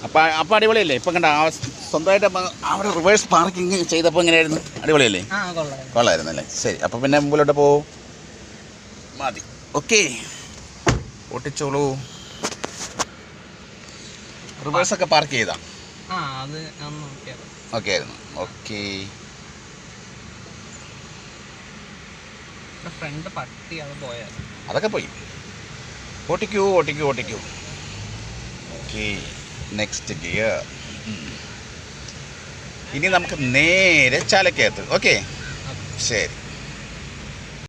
അപ്പം അടിപൊളിയല്ലേ? ഇപ്പം കണ്ട സ്വന്തമായിട്ട് അവിടെ റിവേഴ്സ് പാർക്കിങ് ചെയ്തപ്പോൾ എങ്ങനെയായിരുന്നു? അടിപൊളിയല്ലേ? കൊള്ളായിരുന്നു അല്ലേ? ശരി, അപ്പം പിന്നെ മുമ്പിലോട്ട് പോവും. മതി, ഓക്കെ, ഓട്ടിച്ചോളൂ. റിവേഴ്സൊക്കെ പാർക്ക് ചെയ്താ? ഓക്കെ ആയിരുന്നു. ഓക്കെ, അതൊക്കെ പോയി. ഓട്ടിക്കൂ. Okay, next gear. ഇനി നമുക്ക് നേരെ ചാലക്കകത്ത്. ഓക്കെ, ശരി.